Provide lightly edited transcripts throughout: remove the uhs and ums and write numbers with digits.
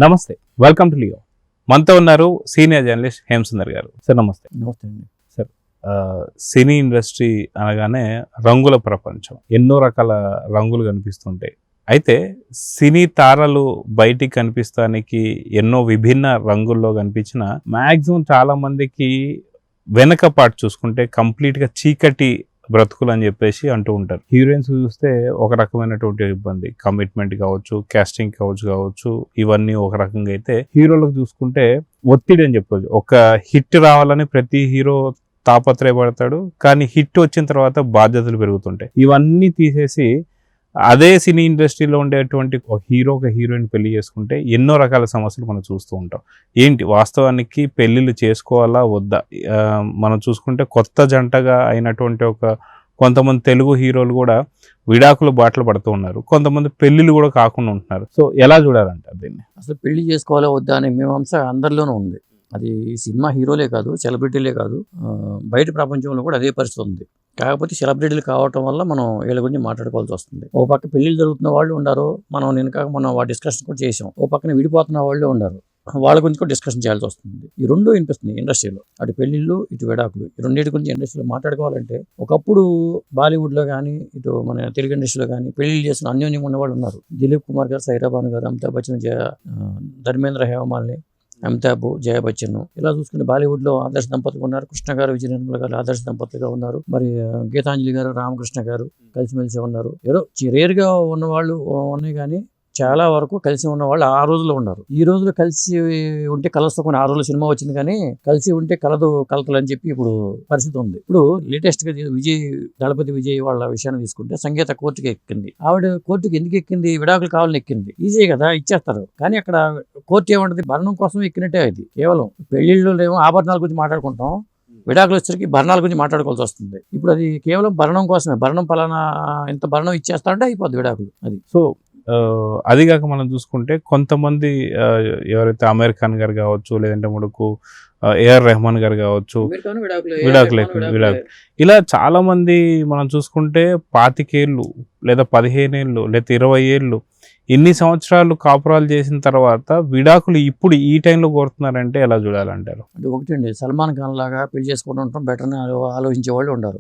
నమస్తే, welcome to Leo. మనతో ఉన్నారు సీనియర్ జర్నలిస్ట్ హేమసుందర్ గారు. సార్ నమస్తే. నమస్తే అండి. సార్, సినీ ఇండస్ట్రీ అనగానే రంగుల ప్రపంచం, ఎన్నో రకాల రంగులు కనిపిస్తుంటాయి. అయితే సినీ తారలు బయటికి కనిపిస్తానికి ఎన్నో విభిన్న రంగుల్లో కనిపించిన మ్యాక్సిమం చాలా మందికి వెనక పాటు చూసుకుంటే కంప్లీట్గా చీకటి బ్రతుకులు అని చెప్పేసి అంటూ ఉంటారు. హీరోయిన్స్ చూస్తే ఒక రకమైనటువంటి ఇబ్బంది, కమిట్మెంట్ కావచ్చు, కాస్టింగ్ కావచ్చు, ఇవన్నీ ఒక రకంగా అయితే, హీరోలకు చూసుకుంటే ఒత్తిడి అని చెప్పవచ్చు. ఒక హిట్ రావాలని ప్రతి హీరో తాపత్రయపడతాడు, కానీ హిట్ వచ్చిన తర్వాత బాధ్యతలు పెరుగుతుంటాయి. ఇవన్నీ తీసేసి అదే సినీ ఇండస్ట్రీలో ఉండేటువంటి ఒక హీరో ఒక హీరోయిన్ పెళ్లి చేసుకుంటే ఎన్నో రకాల సమస్యలు మనం చూస్తూ ఉంటాం. ఏంటి వాస్తవానికి పెళ్ళిళ్ళు చేసుకోవాలా వద్దా? మనం చూసుకుంటే కొత్త జంటగా అయినటువంటి కొంతమంది తెలుగు హీరోలు కూడా విడాకుల బాటలు పడుతూ ఉన్నారు. కొంతమంది పెళ్ళిళ్ళు కూడా కాకుండా ఉంటున్నారు. సో ఎలా చూడాలంటారు దీన్ని? అసలు పెళ్లి చేసుకోవాలా వద్దా అనే మీమాంస అందరిలోనూ ఉంది. అది సినిమా హీరోలే కాదు, సెలబ్రిటీలే కాదు, బయట ప్రపంచంలో కూడా అదే పరిస్థితి ఉంది. కాకపోతే సెలబ్రిటీలు కావటం వల్ల మనం వీళ్ళ గురించి మాట్లాడుకోవాల్సి వస్తుంది. ఓ పక్క పెళ్లిళ్ళు జరుగుతున్న వాళ్ళు ఉన్నారు, మనం డిస్కషన్ కూడా చేసాం. ఓ పక్కన విడిపోతున్న వాళ్ళు ఉన్నారు, వాళ్ళ గురించి కూడా డిస్కషన్ చేయాల్సి వస్తుంది. ఈ రెండు వినిపిస్తుంది ఇండస్ట్రీలో, అటు పెళ్లిళ్ళు ఇటు విడాకులు. ఈ రెండింటి గురించి ఇండస్ట్రీలో మాట్లాడుకోవాలంటే, ఒకప్పుడు బాలీవుడ్లో కానీ ఇటు మన తెలుగు ఇండస్ట్రీలో కానీ పెళ్లిళ్ళు చేసిన అన్యోన్యంగా ఉన్నవాళ్ళు ఉన్నారు. దిలీప్ కుమార్ గారు, సైరా భాను గారు, అమితాబ్ బచ్చన్, ధర్మేంద్ర హేమమాలిని, అమితాబ్, జయ బచ్చన్. ఇలా చూసుకుంటే బాలీవుడ్లో ఆదర్శ దంపతులు ఉన్నారు. కృష్ణ గారు, విజయ నిర్మల గారు ఆదర్శ దంపతులుగా ఉన్నారు. మరి గీతాంజలి గారు, రామకృష్ణ గారు కలిసిమెలిసి ఉన్నారు. ఏదో రేరుగా ఉన్నవాళ్ళు ఉన్నాయి, కానీ చాలా వరకు కలిసి ఉన్న వాళ్ళు ఆ రోజుల్లో ఉన్నారు. ఈ రోజులో కలిసి ఉంటే కలస్తకొని ఆ రోజుల్లో సినిమా వచ్చింది, కానీ కలిసి ఉంటే కలతలు అని చెప్పి ఇప్పుడు పరిస్థితి ఉంది. ఇప్పుడు లేటెస్ట్ గా దళపతి విజయ్ వాళ్ళ విషయాన్ని తీసుకుంటే, సంగీత కోర్టుకి ఎక్కింది. ఆవిడ కోర్టుకి ఎందుకు ఎక్కింది? విడాకులు కావాలని ఎక్కింది. ఈజీ కదా, ఇచ్చేస్తారు. కానీ అక్కడ కోర్టు ఏమంటది? భరణం కోసం ఎక్కినట్టే. అది కేవలం పెళ్లిళ్ళు ఏమో ఆభరణాల గురించి మాట్లాడుకుంటాం, విడాకులు వచ్చరికి భరణాల గురించి మాట్లాడుకోవాల్సి వస్తుంది. ఇప్పుడు అది కేవలం భరణం కోసమే. భరణం పలానా ఇంత భరణం ఇచ్చేస్తా అంటే అయిపోద్ది విడాకులు. అది సో అదిగాక మనం చూసుకుంటే కొంతమంది ఎవరైతే అమీర్ ఖాన్ గారు కావచ్చు, లేదంటే మనకు ఏఆర్ రెహమాన్ గారు కావచ్చు, విడాకులు ఇలా చాలా మంది మనం చూసుకుంటే 25 ఏళ్ళు లేదా 15 ఏళ్ళు లేదా 20 ఏళ్ళు ఇన్ని సంవత్సరాలు కాపురాలు చేసిన తర్వాత విడాకులు ఇప్పుడు ఈ టైంలో కోరుతున్నారంటే ఎలా చూడాలంటారు? అంటే ఒకటండి, సల్మాన్ ఖాన్ లాగా పెళ్లి చేసుకుంటూ ఉంటాం బెటర్ అని ఆలోచించే వాళ్ళు ఉండరు.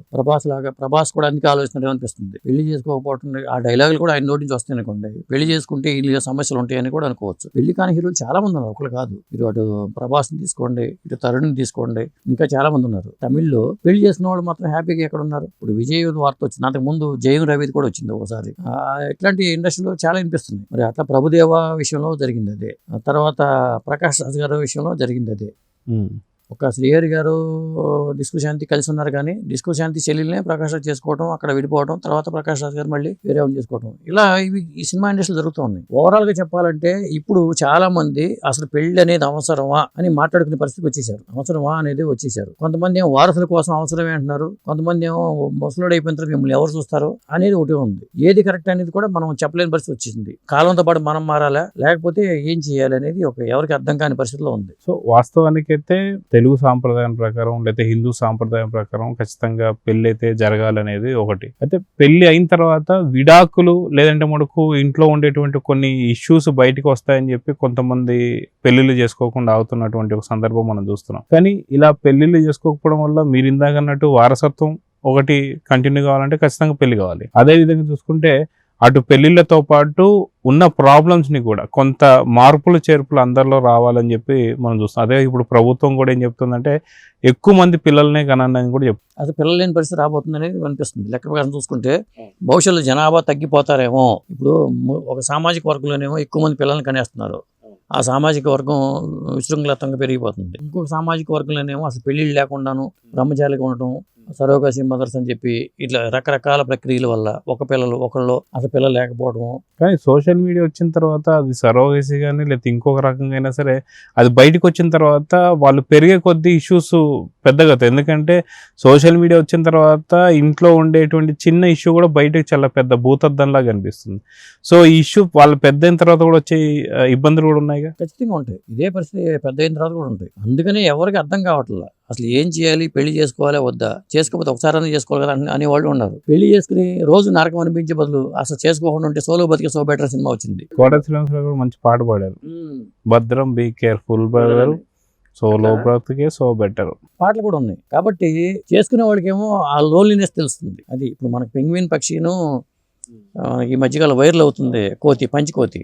ప్రభాస్ కూడా అందుకే ఆలోచిస్తున్నట్టు అనిపిస్తుంది. పెళ్లి చేసుకోకపోవటం, ఆ డైలాగులు కూడా ఆయన నోటి నుంచి వస్తాయి అనుకోండి. పెళ్లి చేసుకుంటే ఇల్లు సమస్యలు ఉంటాయని కూడా అనుకోవచ్చు. పెళ్లి కాని హీరోలు చాలా మంది ఉన్నారు, ఒకళ్ళు కాదు. మీరు అటు ప్రభాస్ని తీసుకోండి, ఇటు తరుణ్ని తీసుకోండి, ఇంకా చాలా మంది ఉన్నారు. తమిళ్లో పెళ్లి చేసుకున్న వాళ్ళు మాత్రం హ్యాపీగా ఎక్కడ ఉన్నారు? ఇప్పుడు విజయ్ వార్త వచ్చింది, అంతకు ముందు జయం రవిది కూడా వచ్చింది ఒకసారి. ఇట్లాంటి ఇండస్ట్రీలో చాలా అనిపిస్తుంది. మరి అట్లా ప్రభుదేవ విషయంలో జరిగింది అదే, తర్వాత ప్రకాష్ రాజ్ గారి విషయంలో జరిగింది అదే. ఒక శ్రీహరి గారు డిస్కో శాంతి కలిసి ఉన్నారు, కానీ డిస్కో శాంతి చెల్లెల్నే ప్రకాష్ రాజ్ చేసుకోవడం, అక్కడ విడిపోవడం, తర్వాత ప్రకాష్ రాజ్ గారు మళ్ళీ వేరే వాళ్ళు చేసుకోవడం, ఇలా ఇవి ఈ సినిమా ఇండస్ట్రీలో జరుగుతూ ఉన్నాయి. ఓవరాల్ గా చెప్పాలంటే ఇప్పుడు చాలా మంది అసలు పెళ్లి అనేది అవసరమా అని మాట్లాడుకునే పరిస్థితికి వచ్చేసారు. అవసరమా అనేది వచ్చేసారు. కొంతమంది ఏమో వారసుల కోసం అవసరమే అంటున్నారు, కొంతమంది ఏమో ముసలోడు అయిపోయిన తర్వాత మిమ్మల్ని ఎవరు చూస్తారు అనేది ఒకటి ఉంది. ఏది కరెక్ట్ అనేది కూడా మనం చెప్పలేని పరిస్థితి వచ్చేసింది. కాలంతో పాటు మనం మారాలా, లేకపోతే ఏం చేయాలి అనేది ఎవరికి అర్థం కాని పరిస్థితిలో ఉంది. సో వాస్తవానికైతే తెలుగు సాంప్రదాయం ప్రకారం లేదా హిందూ సాంప్రదాయం ప్రకారం ఖచ్చితంగా పెళ్లి అయితే జరగాలనేది ఒకటి. అయితే పెళ్లి అయిన తర్వాత విడాకులు లేదంటే మనకు ఇంట్లో ఉండేటువంటి కొన్ని ఇష్యూస్ బయటకు వస్తాయని చెప్పి కొంతమంది పెళ్లిళ్ళు చేసుకోకుండా ఆగుతున్నటువంటి ఒక సందర్భం మనం చూస్తున్నాం. కానీ ఇలా పెళ్లిళ్ళు చేసుకోకపోవడం వల్ల మీరు ఇందాక అన్నట్టు వారసత్వం ఒకటి కంటిన్యూ కావాలంటే ఖచ్చితంగా పెళ్లి కావాలి. అదే విధంగా చూసుకుంటే అటు పెళ్లిళ్లతో పాటు ఉన్న ప్రాబ్లమ్స్ ని కూడా కొంత మార్పులు చేర్పులు అందరిలో రావాలని చెప్పి మనం చూస్తాం. అదే ఇప్పుడు ప్రభుత్వం కూడా ఏం చెప్తుందంటే ఎక్కువ మంది పిల్లలనే కనండి అని కూడా చెప్తుంది. అసలు పిల్లలు లేని పరిస్థితి రాబోతుంది అనేది అనిపిస్తుంది. లెక్క ప్రకారం చూసుకుంటే భవిష్యత్తులో జనాభా తగ్గిపోతారేమో. ఇప్పుడు ఒక సామాజిక వర్గంలోనేమో ఎక్కువ మంది పిల్లల్ని కనేస్తున్నారు, ఆ సామాజిక వర్గం విశృంఖలతంగా పెరిగిపోతుంది. ఇంకొక సామాజిక వర్గంలోనేమో అసలు పెళ్లిళ్ళు లేకుండాను బ్రహ్మచారిగా ఉండటం, సరోగసి మదర్స్ అని చెప్పి ఇట్లా రకరకాల ప్రక్రియల వల్ల ఒకళ్ళు అసలు పిల్లలు లేకపోవడం. కానీ సోషల్ మీడియా వచ్చిన తర్వాత అది సరోగసి కానీ లేకపోతే ఇంకొక రకంగా అయినా సరే అది బయటకు వచ్చిన తర్వాత వాళ్ళు పెరిగే కొద్ది ఇష్యూస్ పెద్దగా. ఎందుకంటే సోషల్ మీడియా వచ్చిన తర్వాత ఇంట్లో ఉండేటువంటి చిన్న ఇష్యూ కూడా బయటకు చాలా పెద్ద భూతద్దంలా కనిపిస్తుంది. సో ఈ ఇష్యూ వాళ్ళు పెద్ద అయిన తర్వాత కూడా వచ్చే ఇబ్బందులు కూడా ఉన్నాయి. ఖచ్చితంగా ఉంటాయి. ఇదే పరిస్థితి పెద్ద అయిన తర్వాత కూడా ఉంటాయి. అందుకని ఎవరికి అర్థం కావట్లేదు అసలు ఏం చేయాలి, పెళ్లి చేసుకోవాలా వద్దా, చేసుకోకపోతే ఒకసారి చేసుకోవాలి కదా అనేవాళ్ళు ఉన్నారు. పెళ్లి చేసుకుని రోజు నరకం అనిపించే బదులు అసలు చేసుకోకుండా ఉంటే సోలో బతికే సో బెటర్ సినిమా వచ్చింది. కోట శ్రీనివాస్ గారు కూడా మంచి పాట పాడారు, భద్రం బీ కేర్ఫుల్ బ్రదర్, సోలో బ్రతికే సో బెటర్ పాటలు కూడా ఉన్నాయి. కాబట్టి చేసుకునే వాళ్ళకేమో ఆ లోన్లీనెస్ తెలుస్తుంది. అది ఇప్పుడు మనకి పెంగ్విన్ పక్షిను ఈ మధ్యకాలం వైరల్ అవుతుంది, కోతి, పంచికోతి.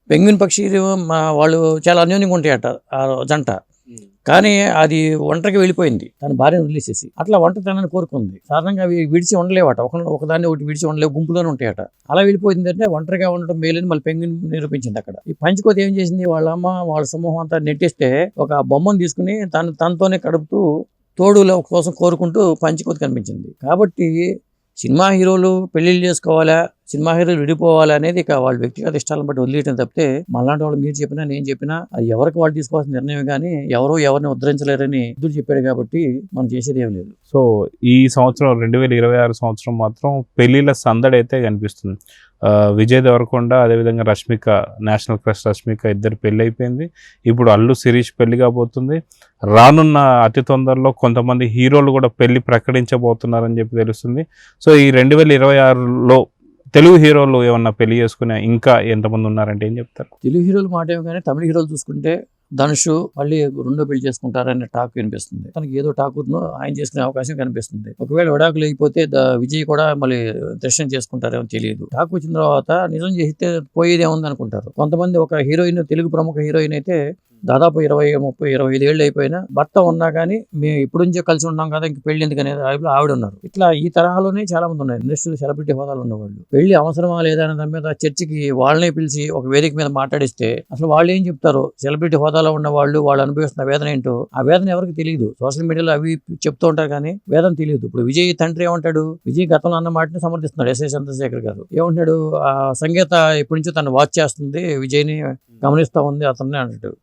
పెంగ్విన్ పక్షి వాళ్ళు చాలా అన్యోన్యంగా ఉంటాయట ఆ జంట, కానీ అది ఒంటరికి వెళ్ళిపోయింది తన భార్యను వదిలేసేసి. అట్లా ఒంటరితనాన్ని కోరుకుంది. సాధారణంగా అవి విడిచి ఉండలేవట, ఒకదాన్ని ఒకటి విడిచి ఉండలేవు, గుంపులోనే ఉంటాయట. అలా వెళ్ళిపోయింది అంటే ఒంటరిగా ఉండడం మేలని మళ్ళీ పెంగ్విన్ నిరూపించింది అక్కడ. ఈ పంచికోతి ఏం చేసింది, వాళ్ళ అమ్మ వాళ్ళ సమూహం అంతా నెట్టేస్తే ఒక బొమ్మను తీసుకుని తనతోనే కడుపుతూ తోడుల కోసం కోరుకుంటూ పంచికోతి కనిపించింది. కాబట్టి సినిమా హీరోలు పెళ్లిళ్ళు చేసుకోవాలా, సినిమా హీరోలు విడిపోవాలా అనేది ఇక వాళ్ళ వ్యక్తిగత ఇష్టాలను బట్టి వదిలేయటం తప్పితే మళ్ళాంటి వాళ్ళు మీరు చెప్పినా నేను చెప్పినా అది ఎవరికి వాళ్ళు తీసుకోవాల్సిన నిర్ణయం, కానీ ఎవరో ఎవరిని ఉద్ధరించలేరని బుద్ధుడు చెప్పాడు కాబట్టి మనం చేసేది ఏం లేదు. సో ఈ సంవత్సరం 2026 సంవత్సరం మాత్రం పెళ్లిళ్ళ సందడి అయితే కనిపిస్తుంది. విజయ్ దేవరకొండ, అదేవిధంగా రష్మిక, నేషనల్ క్రష్ రష్మిక ఇద్దరు పెళ్ళి అయిపోయింది. ఇప్పుడు అల్లు శిరీష్ పెళ్లి కాబోతుంది. రానున్న అతి తొందరలో కొంతమంది హీరోలు కూడా పెళ్లి ప్రకటించబోతున్నారని చెప్పి తెలుస్తుంది. సో ఈ 2026లో తెలుగు హీరోలు ఏమన్నా పెళ్లి చేసుకునే ఇంకా ఎంతమంది ఉన్నారంటే ఏం చెప్తారు? తెలుగు హీరోలు మాట ఏమో కానీ తమిళ హీరోలు చూసుకుంటే ధనుష్ మళ్ళీ రెండో పెళ్లి చేసుకుంటారనే టాక్ వినిపిస్తుంది. తనకి ఏదో టాకును ఆయన చేసుకునే అవకాశం కనిపిస్తుంది. ఒకవేళ విడాకులు అయిపోతే విజయ్ కూడా మళ్ళీ దర్శనం చేసుకుంటారేమో తెలియదు. టాక్ వచ్చిన తర్వాత నిజం చేస్తే పోయేదే ఉంది అనుకుంటారు కొంతమంది. ఒక హీరోయిన్, తెలుగు ప్రముఖ హీరోయిన్ అయితే దాదాపు 20, 30, 25 ఏళ్ళు అయిపోయినా భర్త ఉన్నా కానీ మేము ఇప్పుడు నుంచే కలిసి ఉన్నాం కదా ఇంక పెళ్లి ఎందుకు అనేది ఆవిడ ఉన్నారు. ఇట్లా ఈ తరహాలోనే చాలా మంది ఉన్నారు ఇండస్ట్రీలో సెలబ్రిటీ హోదాలు ఉన్నవాళ్ళు. పెళ్లి అవసరమా లేదా అనే దాని మీద చర్చకి వాళ్ళనే పిలిచి ఒక వేదిక మీద మాట్లాడిస్తే అసలు వాళ్ళు ఏం చెప్తారో, సెలబ్రిటీ హోదాలో ఉన్న వాళ్ళు అనుభవిస్తున్న వేదన ఏంటో ఆ వేదన ఎవరికి తెలియదు. సోషల్ మీడియాలో అవి చెప్తూ ఉంటారు కానీ వేదన తెలియదు. ఇప్పుడు విజయ్ తండ్రి ఏమంటాడు, విజయ్ గతంలో అన్న మాటని సమర్థిస్తున్నాడు ఎస్ఐ చంద్రశేఖర్ గారు. ఏమంటున్నాడు, ఆ సంగీత ఎప్పటి నుంచో తను వాచ్ చేస్తుంది, విజయ్ని గమనిస్తూ ఉంది అతన్ని అంటాడు.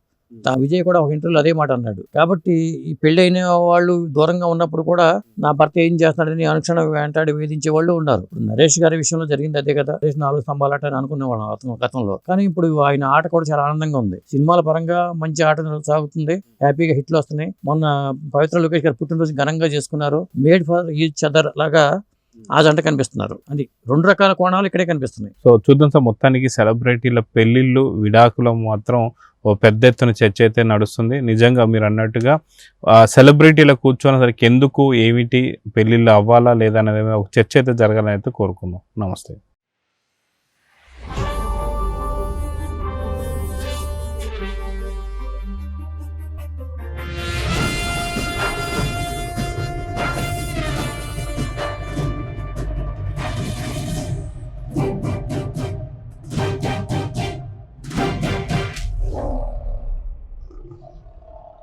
విజయ్ కూడా ఒక ఇంటర్వ్యూలో అదే మాట అన్నాడు. కాబట్టి ఈ పెళ్ళైన వాళ్ళు దూరంగా ఉన్నప్పుడు కూడా నా భర్త ఏం చేస్తున్నాడని అనుక్షణం వెంటాడి వేధించే వాళ్ళు ఉన్నారు. నరేష్ గారి విషయంలో జరిగింది అదే కదా. నరేష్ 4 స్తంభాలాట అని అనుకునేవాళ్ళం అతను గతంలో, కానీ ఇప్పుడు ఆయన ఆట కూడా చాలా ఆనందంగా ఉంది. సినిమాల పరంగా మంచి ఆట సాగుతుంది, హ్యాపీగా హిట్లు వస్తున్నాయి. మొన్న పవిత్ర లోకేష్ గారు పుట్టినరోజు ఘనంగా చేసుకున్నారు. మేడ్ ఫర్ ఈచ్ అదర్ లాగా ఆ జంట కనిపిస్తున్నారు. అది 2 రకాల కోణాలు ఇక్కడే కనిపిస్తున్నాయి. సో చూద్దాం సార్, మొత్తానికి సెలబ్రిటీల పెళ్లిళ్ళు, విడాకులు మాత్రం ఓ పెద్ద ఎత్తున చర్చ అయితే నడుస్తుంది. నిజంగా మీరు అన్నట్టుగా సెలబ్రిటీల కూర్చోనేసరికి ఎందుకు, ఏమిటి, పెళ్ళిళ్ళు అవ్వాలా లేదా అనేది ఒక చర్చ అయితే జరగాలని అయితే కోరుకుందాం. నమస్తే.